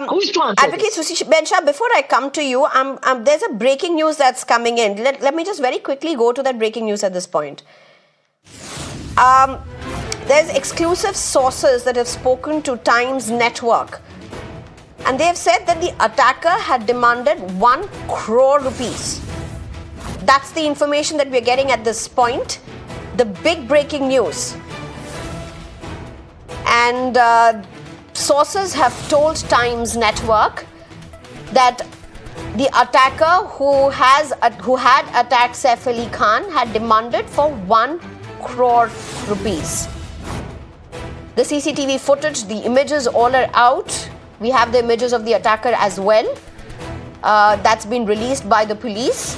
Who is to answer Advocate Susi Bensha, before I come to you, there's a breaking news that's coming in. Let me just very quickly go to that breaking news at this point. There's exclusive sources that have spoken to Times Network, and they have said that the attacker had demanded 1 crore rupees. That's the information that we're getting at this point. The big breaking news. And sources have told Times Network that the attacker who had attacked Saif Ali Khan had demanded for 1 crore rupees. The CCTV footage, the images all are out. We have the images of the attacker as well. That's been released by the police.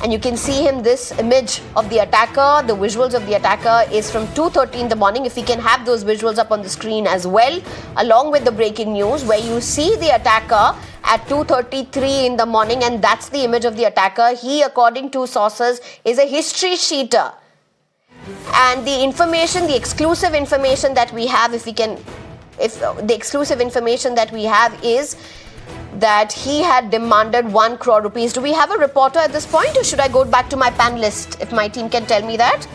And you can see him, this image of the attacker, the visuals of the attacker is from 2:30 in the morning. If we can have those visuals up on the screen as well, along with the breaking news, where you see the attacker at 2:33 in the morning, and that's the image of the attacker. He, according to sources, is a history sheeter. And the information, the exclusive information that we have, the exclusive information that we have is that he had demanded 1 crore rupees. Do we have a reporter at this point, or should I go back to my panelist if my team can tell me that?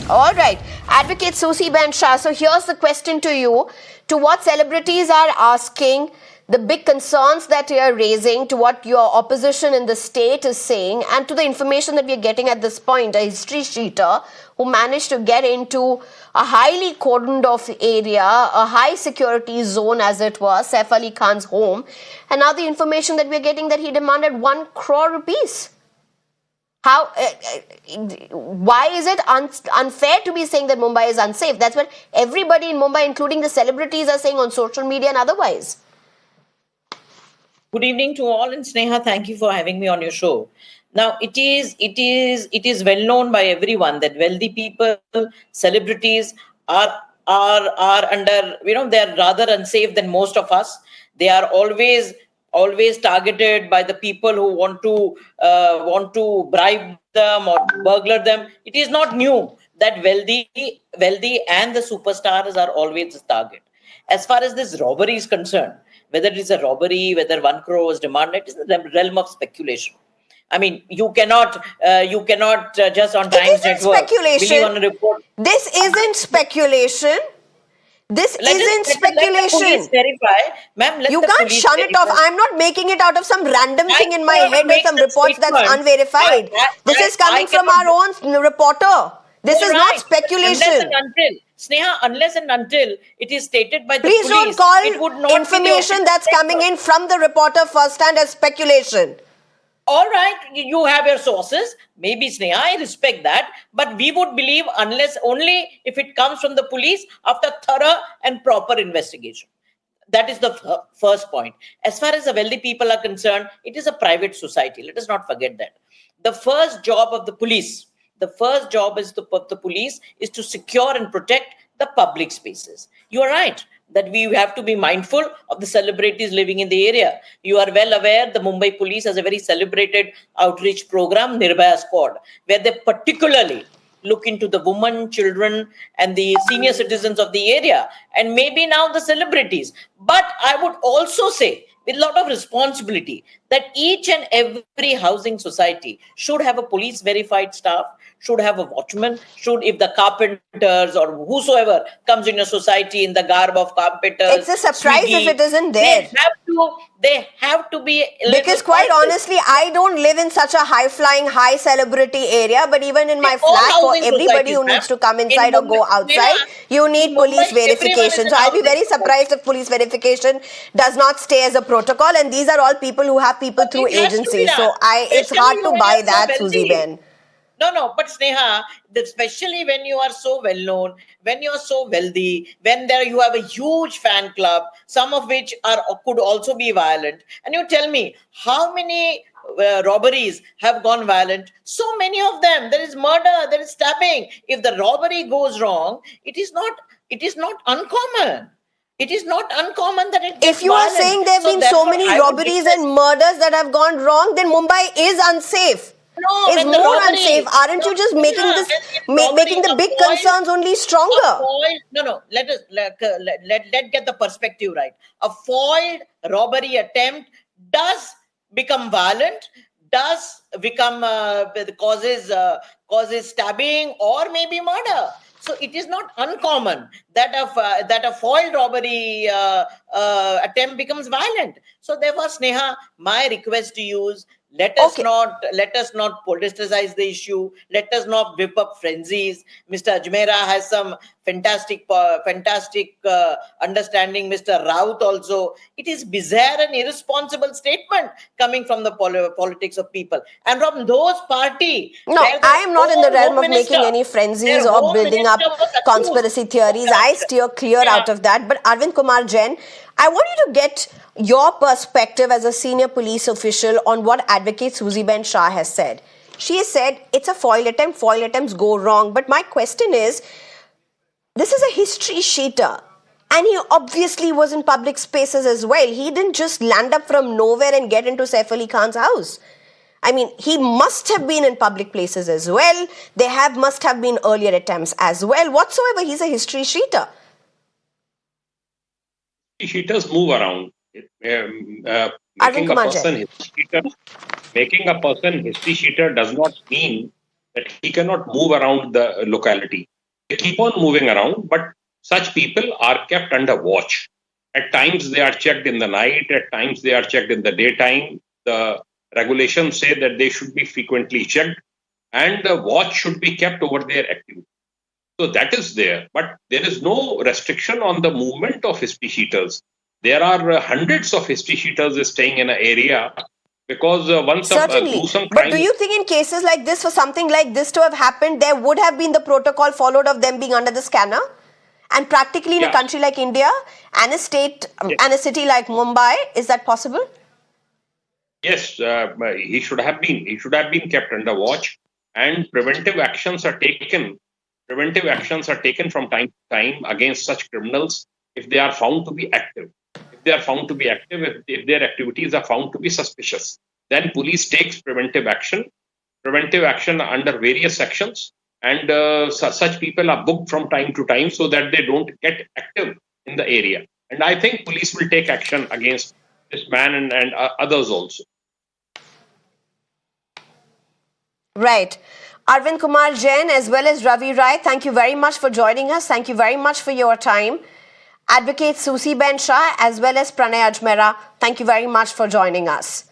All right. Advocate Susi Bensha, so here's the question to you. To what celebrities are asking, the big concerns that you are raising, to what your opposition in the state is saying, and to the information that we are getting at this point, a history sheeter who managed to get into a highly cordoned off area, a high security zone as it was, Saif Ali Khan's home, and now the information that we are getting that he demanded 1 crore rupees. How? Why is it unfair to be saying that Mumbai is unsafe? That's what everybody in Mumbai, including the celebrities, are saying on social media and otherwise. Good evening to all, and Sneha, thank you for having me on your show. Now, it is well known by everyone that wealthy people, celebrities are under, they are rather unsafe than most of us. They are always targeted by the people who want to bribe them or burglar them. It is not new that wealthy and the superstars are always the target. As far as this robbery is concerned, whether it is a robbery, whether 1 crore was demanded, it is in the realm of speculation. I mean, you cannot just on Times Network believe on a report. This isn't speculation. This isn't speculation. Let the police verify. Ma'am, you can't shun it off. I'm not making it out of some random thing in my head with some reports that's unverified. This is coming from our own reporter. This is not speculation. Unless and until it is stated by the police. Please don't call information that's coming in from the reporter firsthand as speculation. All right, you have your sources. Maybe, Sneha, I respect that. But we would believe only if it comes from the police after thorough and proper investigation. That is the first point. As far as the wealthy people are concerned, it is a private society. Let us not forget that. The first job of the police, the police is to secure and protect the public spaces. You are right that we have to be mindful of the celebrities living in the area. You are well aware the Mumbai police has a very celebrated outreach program, Nirbhaya Squad, where they particularly look into the women, children, and the senior citizens of the area, and maybe now the celebrities. But I would also say, with a lot of responsibility, that each and every housing society should have a police verified staff, should have a watchman, if the carpenters or whosoever comes in a society in the garb of carpenters. It's a surprise if it isn't there. They have to be. Because quite honestly, I don't live in such a high-flying, high celebrity area, but even in my flat, for everybody who needs to come inside or go outside, you need police verification. So I'll be very surprised if police verification does not stay as a protocol, and these are all people who have people through agencies. So it's hard to buy that, Susie Ben. No, but Sneha, especially when you are so well known, when you are so wealthy, when you have a huge fan club, some of which could also be violent. And you tell me, how many robberies have gone violent? So many of them. There is murder, there is stabbing. If the robbery goes wrong, it is not uncommon. It is not uncommon that it gets If you are saying there have been so many robberies and murders that have gone wrong, then Mumbai is unsafe. No, is when the more robbery, unsafe. Aren't you just making yeah, this, when making robbery, the a big foiled, concerns only a stronger? foiled, no, let us let get the perspective right. A foiled robbery attempt does become violent, does become causes stabbing or maybe murder. So it is not uncommon that a foiled robbery attempt becomes violent. So therefore, Sneha, my request to you is, Okay. let us not politicize the issue. Let us not whip up frenzies. Mr. Ajmera has some fantastic understanding. Mr. Raut also. It is bizarre and irresponsible statement coming from the politics of people and from those party No, where I their am not in the own realm home of minister, making any their frenzies or home building minister up was accused conspiracy of theories. I corruption. steer clear Yeah. out of that. But Arvind Kumar Jain, I want you to get your perspective as a senior police official on what Advocate Susie Ben Shah has said. She has said it's a foil attempt, foil attempts go wrong. But my question is, this is a history sheeter. And he obviously was in public spaces as well. He didn't just land up from nowhere and get into Saif Ali Khan's house. I mean, he must have been in public places as well. Must have been earlier attempts as well. Whatsoever, he's a history sheeter. Cheaters move around. Arvind Making a Kumar Jain. person history cheater, making a person history cheater does not mean that he cannot move around the locality. They keep on moving around, but such people are kept under watch. At times they are checked in the night, at times they are checked in the daytime. The regulations say that they should be frequently checked and the watch should be kept over their activity. So that is there, but there is no restriction on the movement of history sheeters. There are hundreds of history sheeters staying in an area because once a Certainly. gruesome But crime do is. you think in cases like this, for something like this to have happened, there would have been the protocol followed of them being under the scanner? And practically in a Yeah, country like India and a state yeah, and a city like Mumbai, is that possible? yes, he should have been. He should have been kept under watch, and preventive actions are taken. Preventive actions are taken from time to time against such criminals if they are found to be active. If they are found to be active, if their activities are found to be suspicious, then police takes preventive action under various sections, and such people are booked from time to time so that they don't get active in the area. And I think police will take action against this man and others also. Right. Arvind Kumar Jain as well as Ravi Rai, thank you very much for joining us. Thank you very much for your time. Advocate Susie Ben Shah as well as Pranay Ajmera, thank you very much for joining us.